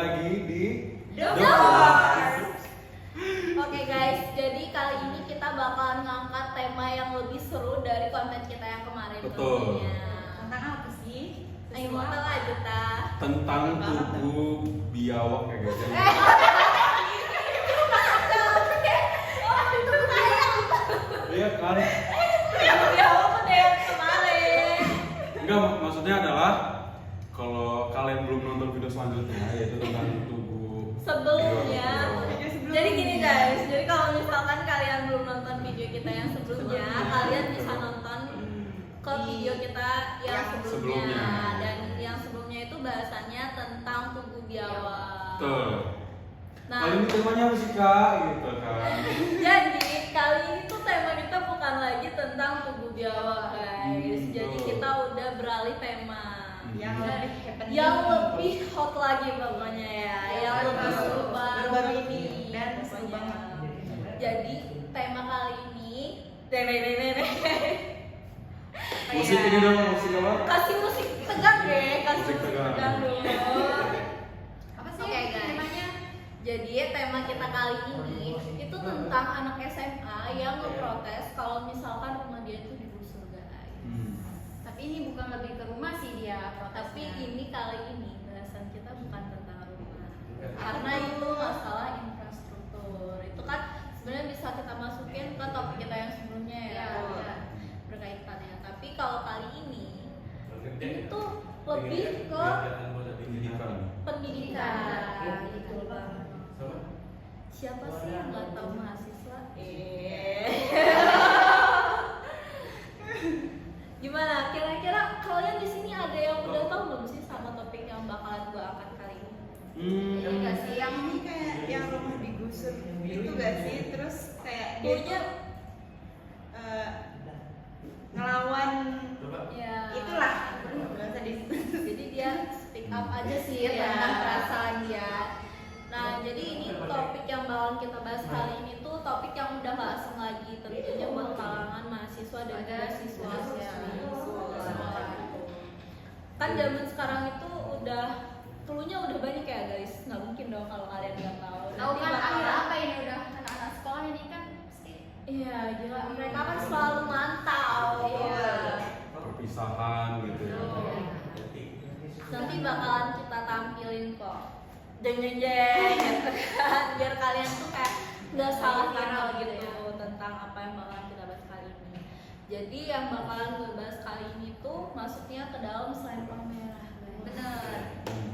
lagi di The Doors. Oke guys, jadi kali ini kita bakalan ngangkat tema yang lebih seru dari konten kita yang kemarin. Betul. Tentang apa sih? Ayo mau tahu aja ta. Tentang tubuh biawak ya guys. Iya kan? Ya apa deh yang kemarin? Enggak, maksudnya adalah kalau kalian belum nonton video selanjutnya yaitu tentang tubuh Sebelumnya. biawak. Jadi gini guys, jadi kalau misalkan kalian belum nonton video kita yang sebelumnya, kalian bisa nonton ke video kita yang sebelumnya. Dan yang sebelumnya itu bahasannya tentang tubuh biawak. Betul. Nah, Kali ini temanya apa sih kak? Gitu kan. jadi kali ini tuh tema kita bukan lagi tentang tubuh biawak guys. Jadi kita udah beralih tema Yang lebih happening. yang lebih hot lagi pokoknya ya, yang lebih seru baru ini dan dan seru banget. Jadi tema kali ini Musik ini dong, musik apa? kasih musik tegang deh, kasih Musik musik tegang. tegang dulu. Apa sih Oke, guys. temanya? Jadi tema kita kali ini itu tentang anak SMA yang ngeprotes kalau misalkan rumah dia itu digusur guys. Tapi ini bukan lebih ke rumah sih dia Tapi protesnya. ini kali ini bahasan kita bukan tentang rumah, karena itu masalah infrastruktur. Itu kan sebenarnya bisa kita masukin ke topik kita yang sebelumnya ya, Iya. berkaitannya. Tapi kalau kali ini tuh lebih ke Pendidikan. pendidikan. Betul banget. Siapa sih yang nggak tahu mahasiswa? Gimana? Kira-kira kalian di sini ada yang udah tahu belum sih sama topik yang bakalan gue angkat kali ini? Iya nggak sih? Yang ini kayak yang rumah digusur itu nggak sih? Terus kayak dia Pokoknya tuh ngelawan ya. itulah nggak usah di Jadi dia speak up aja sih Iya. tentang perasaan dia. Nah, jadi ini topik yang bakalan kita bahas kali ini tuh topik yang udah gak asing lagi tentunya buat kalangan mahasiswa dan juga siswa-siswi sekolah. Kan zaman sekarang itu udah cluenya udah banyak ya guys, nggak mungkin dong kalau kalian nggak tahu. Tahu Nanti kan bakalan- akhir apa ini udah anak-anak sekolah ini kan pasti Iya, gila. Mereka kan selalu mantau. Iya. Perpisahan gitu ya. Nanti bakalan kita tampilin kok. Jeng jeng jeng gitu kan. Biar kalian tuh kayak nggak salah kenal gitu tentang apa yang bakalan kita bahas kali ini. Jadi yang bakalan gue bahas kali ini tuh masuknya ke dalam selempang merah. bener.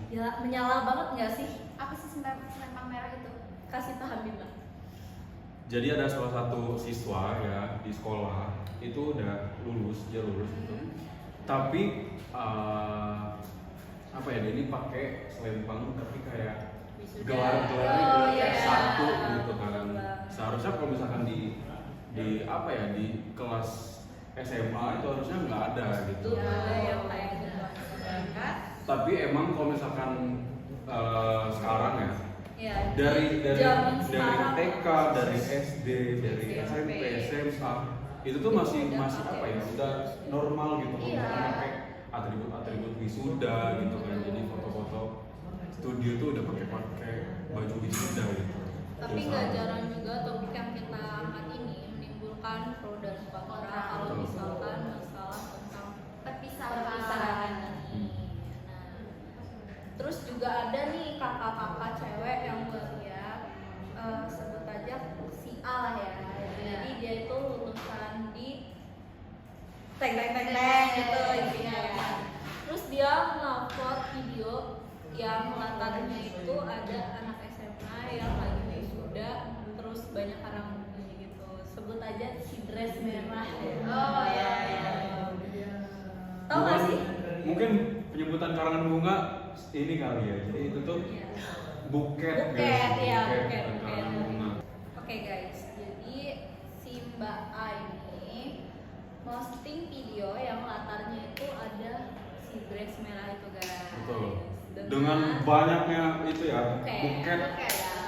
Gila, menyala banget nggak sih? Apa sih selempang merah itu? Kasih paham Bima. Jadi ada salah satu siswa ya di sekolah itu udah lulus, dia lulus gitu. Tapi apa ya, dia ini pakai selempang tapi kayak gelar-gelarnya Oh, kayak iya. satu gitu kan. Betul. Seharusnya kalau misalkan di apa ya, di kelas SMA itu harusnya nggak ada gitu. Tuh ada yang kayak gitu. Tapi emang kalau misalkan sekarang ya, Ya, dari zaman sekarang TK, dari SD, dari SMP, SMA itu tuh masih apa ya, udah normal gitu. Kalau Iya. misalkan pakai atribut wisuda gitu kan, jadi foto-foto studio tuh udah pakai baju wisuda gitu. tapi nggak jarang juga topik yang kita angkat ini menimbulkan pro dan kontra kalau misalkan masalah tentang perpisahan ini. Nah, terus juga ada nih kakak-kakak cewek yang gue lihat, sebut aja si A lah ya. Jadi dia itu lulusan di teng gitu intinya ya. Terus dia ngupload video yang latarnya itu ada anak SMA yang lagi wisuda, terus banyak orang gitu. Sebut aja si dress merah ya. Oh, iya, Tahu gak sih? Mungkin penyebutan karangan bunga ini kali ya. Jadi itu tuh Iya. buket, Buket, iya, buket, buket. karangan bunga. Oke guys, jadi si Mbak A ini posting video yang latarnya itu ada si dress merah itu guys. Betul. Dengan banyaknya itu ya, buket. Buket ya.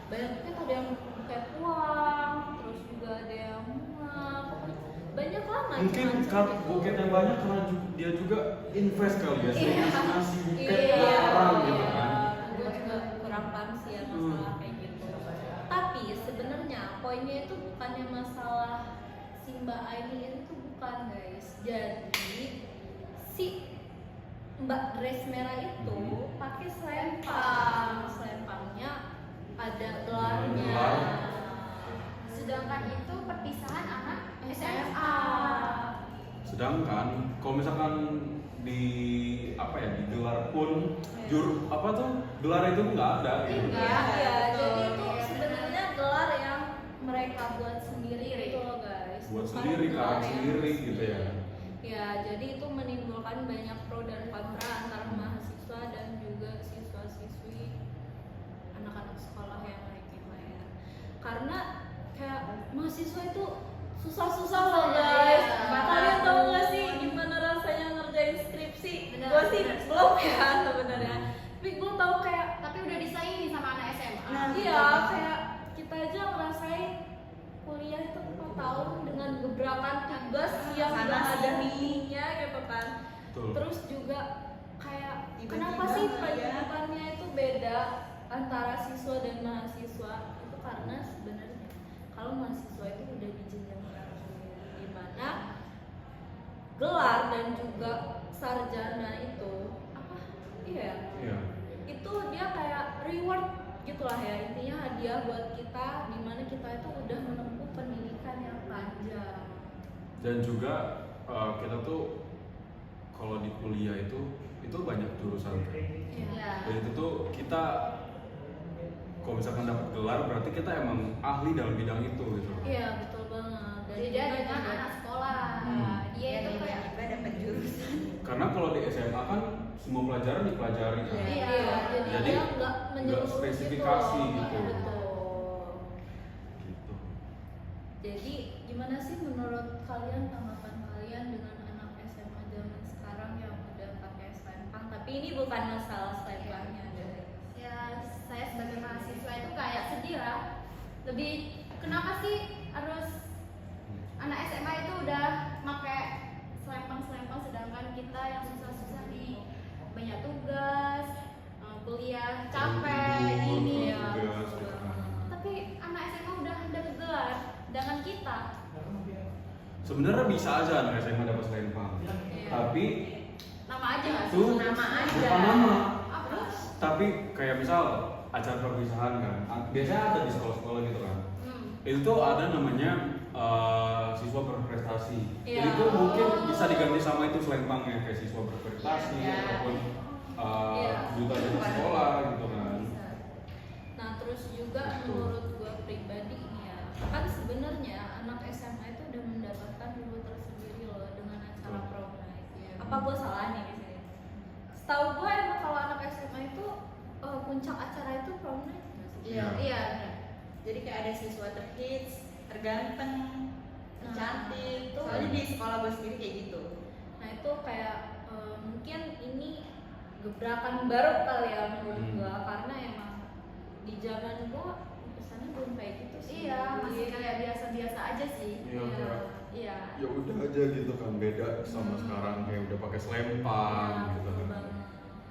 Banyak buket, ada yang buket uang, terus juga ada yang bunga, pokoknya banyak lah Mungkin macam-macam gitu. buket yang banyak karena dia juga invest kali ya, sering Iya. ngasih buket Iya. ke orang gitu kan. Gue juga kurang paham sih ya masalah kayak gitu. Tapi sebenarnya poinnya itu bukannya masalah si Mbak Aini itu bukan guys. Jadi si Mbak dress merah itu pakai selempang, selempangnya ada gelarnya. Sedangkan itu perpisahan anak SMA. Sedangkan kalau misalkan di apa ya digelar pun gelar itu nggak ada gitu. Enggak, ya. Jadi itu sebenarnya gelar yang mereka buat sendiri gitu loh guys. Buat Bukan sendiri, gelar karakter yang sendiri gitu ya. Ya, jadi itu menimbulkan banyak pro dan kontra antara mahasiswa dan juga siswa-siswi anak-anak sekolah yang lainnya lah ya. Karena kayak mahasiswa itu susah-susah loh guys. Kalian tahu nggak sih gimana rasanya ngerjain skripsi? Gue sih belum ya sebenarnya. Tapi gue tahu kayak Tapi udah disaingi sama anak SMA. Nah, iya kayak kita aja ngerasain kuliah itu 4 tahun dengan gebrakan tugas yang Sana gak ada sini. mininya gitu kan. Betul. Terus juga kayak Tiba-tiba kenapa sih kuliah. pendidikannya itu beda antara siswa dan mahasiswa? Itu karena sebenarnya kalau mahasiswa itu udah di jenjang terakhir di mana gelar dan juga sarjana itu apa? Iya. Iya. Itu dia kayak reward gitulah ya, intinya hadiah buat kita di mana kita itu udah menempuh pendidikan yang panjang. Dan juga kita tuh kalau di kuliah itu banyak jurusan. Iya. Dan itu tuh kita kalau misalkan dapat gelar berarti kita emang ahli dalam bidang itu gitu. Iya, betul banget. Dan Beda juga dengan juga- anak sekolah. Dia itu kayak tiba-tiba dapat jurusan. Karena kalau di SMA kan semua pelajaran dipelajari kan. Iya, jadi Jadi, dia nggak menyeluruh spesifikasi loh. gitu. Betul. Gitu. Jadi gimana sih menurut kalian tanggapan kalian dengan anak SMA zaman sekarang yang udah pakai selempang? Tapi ini bukan masalah selempangnya guys. ya saya sebagai mahasiswa itu kayak sedih lah. Lebih kenapa sih harus anak SMA itu udah pakai selempang sedangkan kita yang susah-susah di banyak tugas, kuliah capek ini ya. Tugas, gitu kan. Tapi anak SMA udah dapet gelar, sedangkan kita Sebenarnya bisa aja anak SMA dapat selempang. Tapi nama aja nggak sih? itu Nama aja. bukan nama. Apa? Tapi kayak misal acara perpisahan kan. Biasanya ada di sekolah-sekolah gitu kan. Itu tuh ada namanya siswa berprestasi. Iya. Jadi itu mungkin bisa diganti sama itu selempangnya kayak siswa berprestasi Iya. ataupun Iya. kejutan sekolah gitu kan. Nah terus juga Betul. menurut gue pribadi nih ya, kan sebenarnya anak SMA itu udah mendapatkan reward tersendiri loh dengan acara Betul. prom night. Apa gue salah nih di sini? Setahu gue emang kalau anak SMA itu puncak acara itu prom night nggak sih? Iya. Iya. Jadi kayak ada siswa terhits, terganteng, Nah, tercantik. itu- Soalnya di sekolah gue sendiri kayak gitu. Nah itu kayak mungkin ini gebrakan baru kali ya menurut gue, karena emang di zaman gue pesannya belum kayak gitu sih. Iya, masih kayak biasa-biasa aja sih. Iya, kayak Iya. ya udah aja gitu kan, beda sama sekarang kayak udah pakai selempang Iya, gitu betul kan. banget.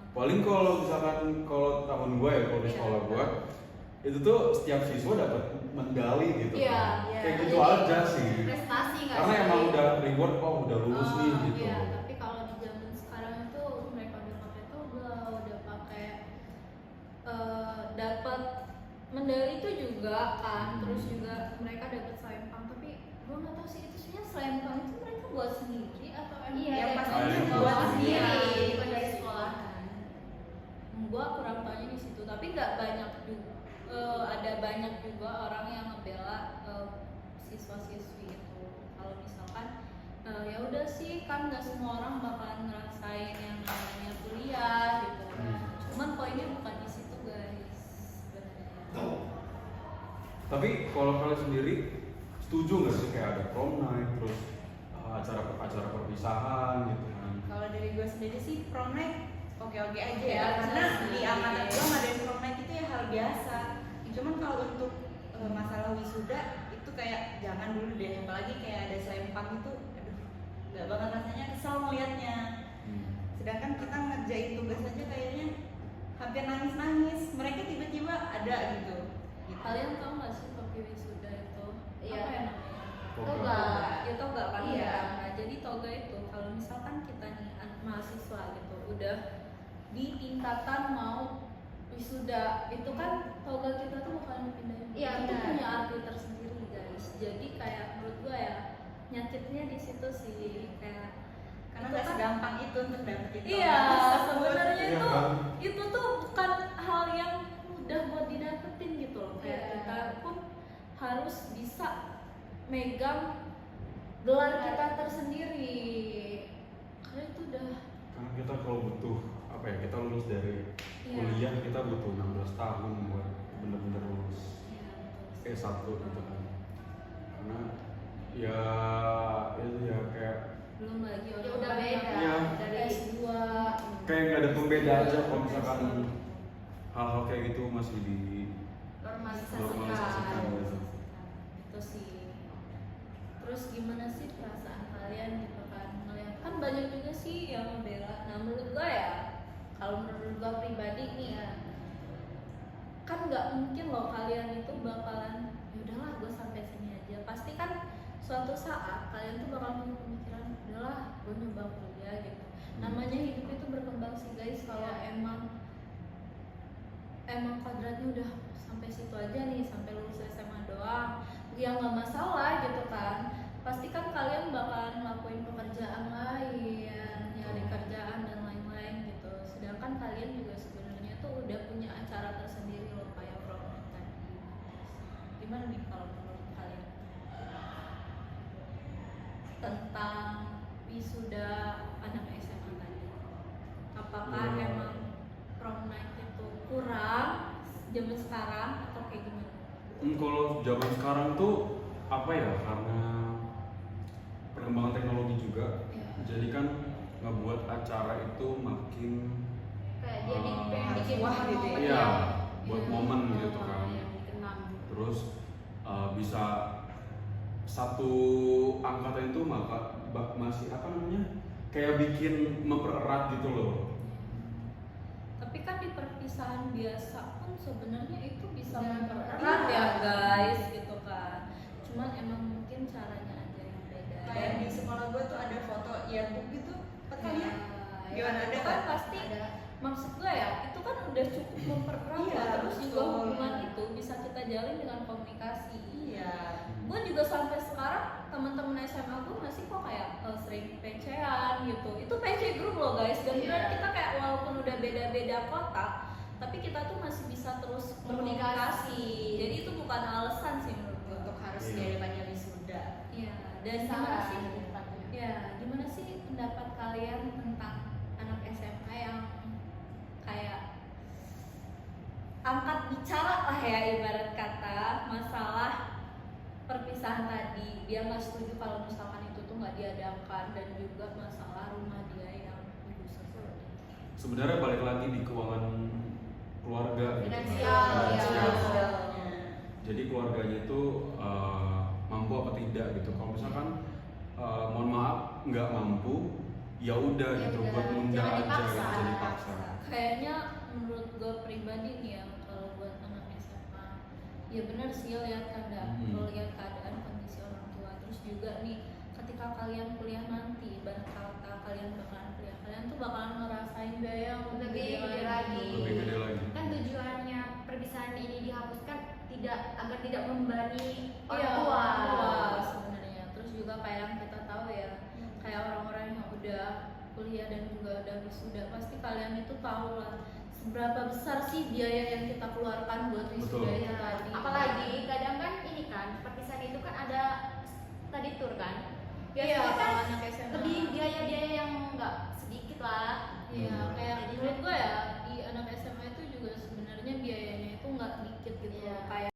Paling kalau misalkan kalau tahun gue ya kalau di Iya. sekolah gue itu tuh setiap siswa dapat medali gitu Iya, kan. iya. Kayak gitu Jadi, aja sih. Prestasi nggak Karena sih? emang udah reward, oh udah lulus nih gitu. Iya, tapi kalau di zaman sekarang itu mereka udah pakai toga, udah pakai dapat medali itu juga kan, terus juga mereka dapat selempang. Tapi gue nggak tahu sih itu sebenarnya selempang itu mereka buat sendiri atau emang Iya, Yang dari pastinya sekolah buat sendiri, sendiri. bukan dari sekolah. Gue kurang tahunya di situ, tapi nggak banyak juga, ada banyak juga orang yang ngebela siswa-siswi itu. Kalau misalkan ya udah sih kan nggak semua orang bakalan ngerasain yang namanya kuliah gitu. Cuman poinnya bukan di situ guys sebenarnya. Tapi kalau kalian sendiri setuju nggak sih kayak ada prom night terus acara perpisahan gitu kan? Kalau dari gue sendiri sih prom night oke-oke aja Oke ya. aja Karena sih. di angkatan gue ngadain prom night itu ya hal biasa. Cuman kalau untuk masalah wisuda itu kayak jangan dulu deh. Apalagi kayak ada selempang itu, aduh, nggak banget rasanya, kesel melihatnya. Sedangkan kita ngerjain tugas aja kayaknya hampir nangis-nangis. Mereka tiba-tiba Kalian tahu nggak sih topi wisuda itu? Iya. Apa ya namanya? Toga. Ya toga kan Iya. ya. Nah, jadi toga itu kalau misalkan kita nih mahasiswa gitu udah di tingkatan mau wisuda, itu kan toga kita tuh bukan dipindahin. Iya, Itu benar. punya arti tersendiri guys. Jadi kayak menurut gua ya nyakitnya di situ sih kayak Karena itu nggak kan- segampang itu untuk dapetin Iya, toga. sebenarnya Iya itu kan? itu tuh bukan hal yang mudah buat didapetin gitu loh. Kayak Iya. kita pun harus bisa megang gelar kita tersendiri. Karena itu udah Karena kita kalau butuh apa ya, kita lulus dari Iya. kuliah kita butuh 16 tahun buat bener-bener lulus ya, S1 gitu kan. Karena ya itu ya kayak belum lagi Ya orang udah beda Iya. dari S2 kayak nggak ada pembeda aja kalau misalkan hal-hal kayak gitu masih di normalisasikan normalisasikan. gitu. itu sih. Terus gimana sih perasaan kalian gitu kan ngeliat kan banyak juga sih yang membela. Nah menurut gua ya, kalau menurut gua pribadi nih ya, kan nggak mungkin loh kalian itu bakalan yaudahlah gua sampai sini aja. Pasti kan suatu saat kalian tuh bakal punya pemikiran udahlah gua nyoba kuliah gitu. Namanya hidup itu berkembang sih guys. Kalau emang kodratnya udah sampai situ aja nih, sampai lulus SMA doang, ya nggak masalah gitu kan. Pasti kan kalian bakalan ngelakuin pekerjaan lain, nyari kerjaan dan lain-lain gitu. Sedangkan kalian juga sebenarnya tuh udah punya acara tersendiri loh kayak program tadi. Gimana nih kalau menurut kalian tentang wisuda anak SMA tadi? Apakah Ya. emang prom night itu kurang zaman sekarang atau kayak gimana? Kalau zaman sekarang tuh apa ya, karena perkembangan teknologi juga, Iya. jadi kan ngebuat acara itu makin Kayak dia pengen Ah, bikin wah gitu ya. momen Iya, yang buat Iya. momen gitu kan. yang dikenang. Terus bisa satu angkatan itu masih apa namanya, kayak bikin mempererat gitu loh. Tapi kan di perpisahan biasa pun sebenarnya itu bisa Iya. mempererat ya guys gitu kan. Cuman emang mungkin caranya aja yang beda. Kayak di sekolah gue tuh ada foto yearbook gitu, kan ya? Ya, Gimana, ada kan kan? pasti maksud gue ya itu kan udah cukup mempererat Iya, lah. Terus juga betul. hubungan itu bisa kita jalin dengan komunikasi. Iya. Gue juga sampai sekarang teman-teman SMA gue masih kok kayak sering PC-an gitu. Itu PC group loh guys. Dan Iya. kita kayak walaupun udah beda-beda kota, tapi kita tuh masih bisa terus komunikasi. Jadi itu bukan alasan sih menurut gue. Untuk harus Iya. diadakannya wisuda. Iya. Dan gimana sih? Ya, gimana sih pendapat kalian tentang anak SMA yang kayak angkat bicara lah ya ibarat kata masalah perpisahan tadi, dia nggak setuju kalau misalkan itu tuh nggak diadakan, dan juga masalah rumah dia yang digusur. Sebenarnya balik lagi di keuangan keluarga gitu kan. Finansial, Finansial. iya. Jadi keluarganya itu mampu apa tidak gitu. Kalau misalkan mohon maaf nggak mampu, ya udah Ya gitu, udah, buat nunda jangan aja dipaksa. gitu, jadi paksa. Kayaknya menurut gue pribadi nih ya, kalau buat anak SMA, ya benar sih lihat kalau lihat keadaan kondisi orang tua. Terus juga nih ketika kalian kuliah nanti, ibarat kata kalian bakalan kuliah, kalian tuh bakalan ngerasain biaya yang Lebih gede lagi. Lebih gede lagi. Kan tujuannya perpisahan ini dihapuskan agar tidak membebani Iya, orang tua. orang tua sebenarnya. Terus juga kayak yang kita tahu ya, kayak orang-orang yang udah kuliah dan juga udah wisuda, pasti kalian itu tahu lah seberapa besar sih biaya yang kita keluarkan buat wisuda Betul. itu tadi. Apalagi kadang kan ini kan perpisahan itu kan ada study tour kan. Iya, Biasanya kan kalau anak SMA. lebih biaya-biaya yang enggak sedikit lah.